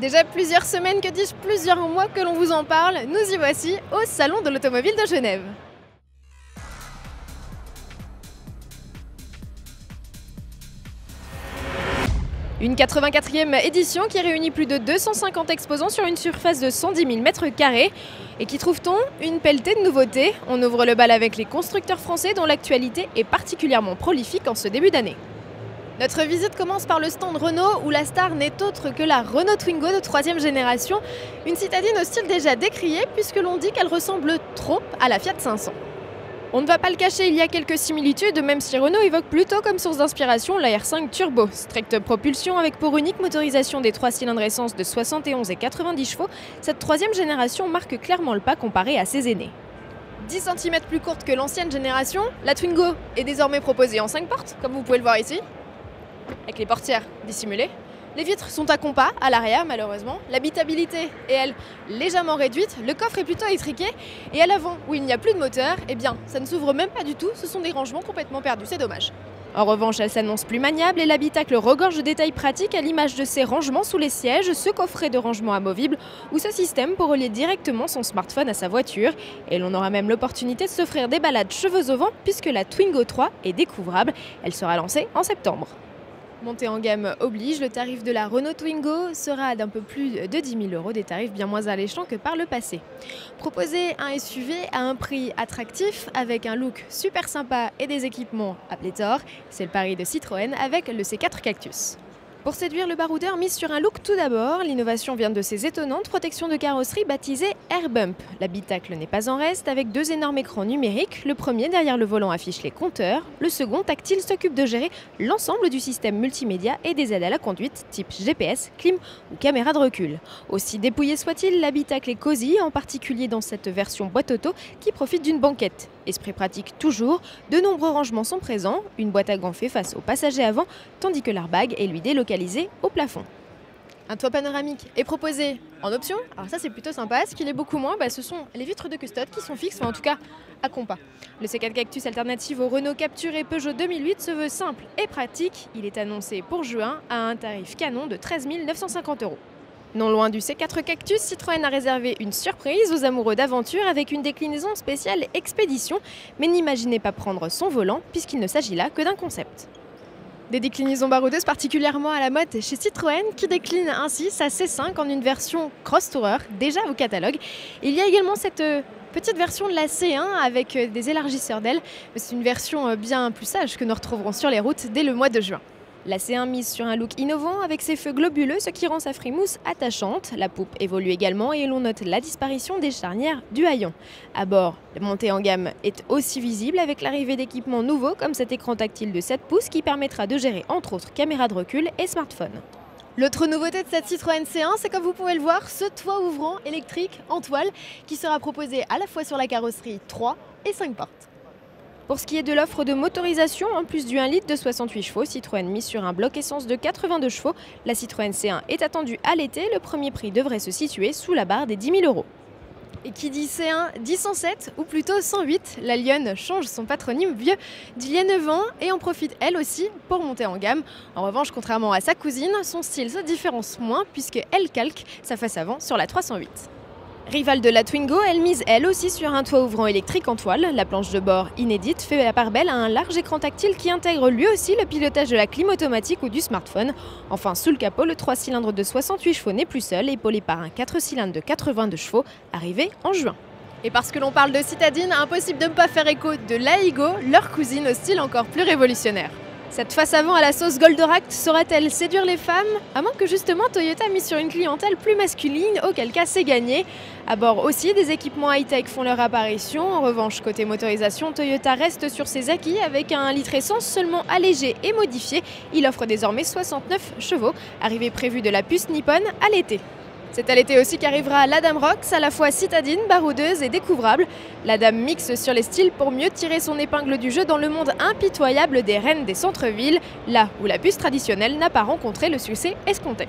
Déjà plusieurs semaines, que dis-je, plusieurs mois que l'on vous en parle, nous y voici au Salon de l'Automobile de Genève. Une 84e édition qui réunit plus de 250 exposants sur une surface de 110 000 m² et qui trouve-t-on une pelletée de nouveautés. On ouvre le bal avec les constructeurs français dont l'actualité est particulièrement prolifique en ce début d'année. Notre visite commence par le stand Renault où la star n'est autre que la Renault Twingo de 3e génération, une citadine au style déjà décrié puisque l'on dit qu'elle ressemble trop à la Fiat 500. On ne va pas le cacher, il y a quelques similitudes, même si Renault évoque plutôt comme source d'inspiration la R5 Turbo. Stricte propulsion avec pour unique motorisation des 3 cylindres essence de 71 et 90 chevaux, cette 3e génération marque clairement le pas comparée à ses aînés. 10 cm plus courte que l'ancienne génération, la Twingo est désormais proposée en 5 portes, comme vous pouvez le voir ici, avec les portières dissimulées. Les vitres sont à compas à l'arrière malheureusement, l'habitabilité est elle légèrement réduite, le coffre est plutôt étriqué et à l'avant où il n'y a plus de moteur, eh bien ça ne s'ouvre même pas du tout, ce sont des rangements complètement perdus, c'est dommage. En revanche, elle s'annonce plus maniable et l'habitacle regorge de détails pratiques à l'image de ces rangements sous les sièges, ce coffret de rangement amovible ou ce système pour relier directement son smartphone à sa voiture. Et l'on aura même l'opportunité de s'offrir des balades cheveux au vent puisque la Twingo 3 est découvrable, elle sera lancée en septembre. Montée en gamme oblige, le tarif de la Renault Twingo sera d'un peu plus de 10 000 €, des tarifs bien moins alléchants que par le passé. Proposer un SUV à un prix attractif, avec un look super sympa et des équipements à pléthore, c'est le pari de Citroën avec le C4 Cactus. Pour séduire le baroudeur, mise sur un look tout d'abord, l'innovation vient de ces étonnantes protections de carrosserie baptisées Air Bump. L'habitacle n'est pas en reste avec 2 énormes écrans numériques. Le premier derrière le volant affiche les compteurs. Le second tactile s'occupe de gérer l'ensemble du système multimédia et des aides à la conduite type GPS, clim ou caméra de recul. Aussi dépouillé soit-il, l'habitacle est cosy, en particulier dans cette version boîte auto qui profite d'une banquette. Esprit pratique toujours, de nombreux rangements sont présents, une boîte à gants fait face au passager avant, tandis que l'airbag est lui délocalisé au plafond. Un toit panoramique est proposé en option, alors ça c'est plutôt sympa, ce qu'il est beaucoup moins, ce sont les vitres de custode qui sont fixes, en tout cas à compas. Le C4 Cactus alternative au Renault Captur et Peugeot 2008 se veut simple et pratique, il est annoncé pour juin à un tarif canon de 13 950 €. Non loin du C4 Cactus, Citroën a réservé une surprise aux amoureux d'aventure avec une déclinaison spéciale expédition, mais n'imaginez pas prendre son volant puisqu'il ne s'agit là que d'un concept. Des déclinaisons baroudeuses particulièrement à la mode chez Citroën qui décline ainsi sa C5 en une version Cross Tourer déjà au catalogue. Il y a également cette petite version de la C1 avec des élargisseurs d'ailes, mais c'est une version bien plus sage que nous retrouverons sur les routes dès le mois de juin. La C1 mise sur un look innovant avec ses feux globuleux, ce qui rend sa frimousse attachante. La poupe évolue également et l'on note la disparition des charnières du haillon. À bord, la montée en gamme est aussi visible avec l'arrivée d'équipements nouveaux comme cet écran tactile de 7 pouces qui permettra de gérer entre autres caméra de recul et smartphone. L'autre nouveauté de cette Citroën C1, c'est comme vous pouvez le voir, ce toit ouvrant électrique en toile qui sera proposé à la fois sur la carrosserie 3 et 5 portes. Pour ce qui est de l'offre de motorisation, en plus du 1 litre de 68 chevaux, Citroën mise sur un bloc essence de 82 chevaux. La Citroën C1 est attendue à l'été. Le premier prix devrait se situer sous la barre des 10 000 €. Et qui dit C1 dit 107 ou plutôt 108. La Lionne change son patronyme vieux d'il y a 9 ans et en profite elle aussi pour monter en gamme. En revanche, contrairement à sa cousine, son style se différencie moins puisqu'elle calque sa face avant sur la 308. Rivale de la Twingo, elle mise elle aussi sur un toit ouvrant électrique en toile. La planche de bord inédite fait la part belle à un large écran tactile qui intègre lui aussi le pilotage de la clim automatique ou du smartphone. Enfin, sous le capot, le 3 cylindres de 68 chevaux n'est plus seul, épaulé par un 4 cylindres de 82 chevaux, arrivé en juin. Et parce que l'on parle de citadine, impossible de ne pas faire écho de l'Aigo, leur cousine au style encore plus révolutionnaire. Cette face avant à la sauce Goldorak saura-t-elle séduire les femmes? À moins que justement Toyota mise sur une clientèle plus masculine, auquel cas c'est gagné. À bord aussi, des équipements high-tech font leur apparition. En revanche, côté motorisation, Toyota reste sur ses acquis avec un 1 litre essence seulement allégé et modifié. Il offre désormais 69 chevaux, arrivée prévue de la puce nippone à l'été. C'est à l'été aussi qu'arrivera la Dame Rox, à la fois citadine, baroudeuse et découvrable. La Dame mixe sur les styles pour mieux tirer son épingle du jeu dans le monde impitoyable des reines des centres-villes, là où la puce traditionnelle n'a pas rencontré le succès escompté.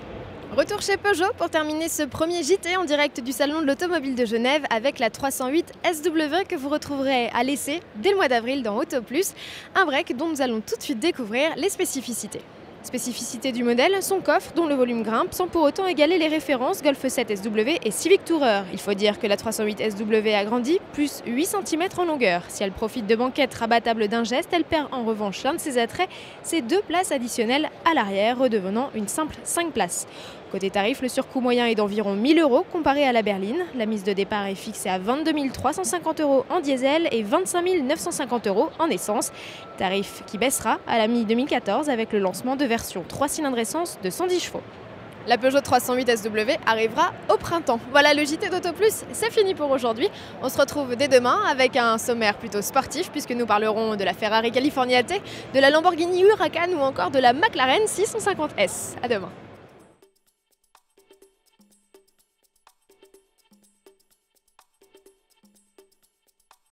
Retour chez Peugeot pour terminer ce premier JT en direct du Salon de l'Automobile de Genève avec la 308 SW que vous retrouverez à l'essai dès le mois d'avril dans Auto Plus, un break dont nous allons tout de suite découvrir les spécificités. Spécificité du modèle, son coffre dont le volume grimpe sans pour autant égaler les références Golf 7 SW et Civic Tourer. Il faut dire que la 308 SW a grandi plus 8 cm en longueur. Si elle profite de banquettes rabattables d'un geste, elle perd en revanche l'un de ses attraits, ses 2 places additionnelles à l'arrière, redevenant une simple 5 places. Côté tarif, le surcoût moyen est d'environ 1 000 € comparé à la berline. La mise de départ est fixée à 22 350 € en diesel et 25 950 € en essence. Tarif qui baissera à la mi-2014 avec le lancement de version 3 cylindres essence de 110 chevaux. La Peugeot 308 SW arrivera au printemps. Voilà, le JT d'Auto Plus, c'est fini pour aujourd'hui. On se retrouve dès demain avec un sommaire plutôt sportif puisque nous parlerons de la Ferrari Californiate, de la Lamborghini Huracan ou encore de la McLaren 650S. À demain.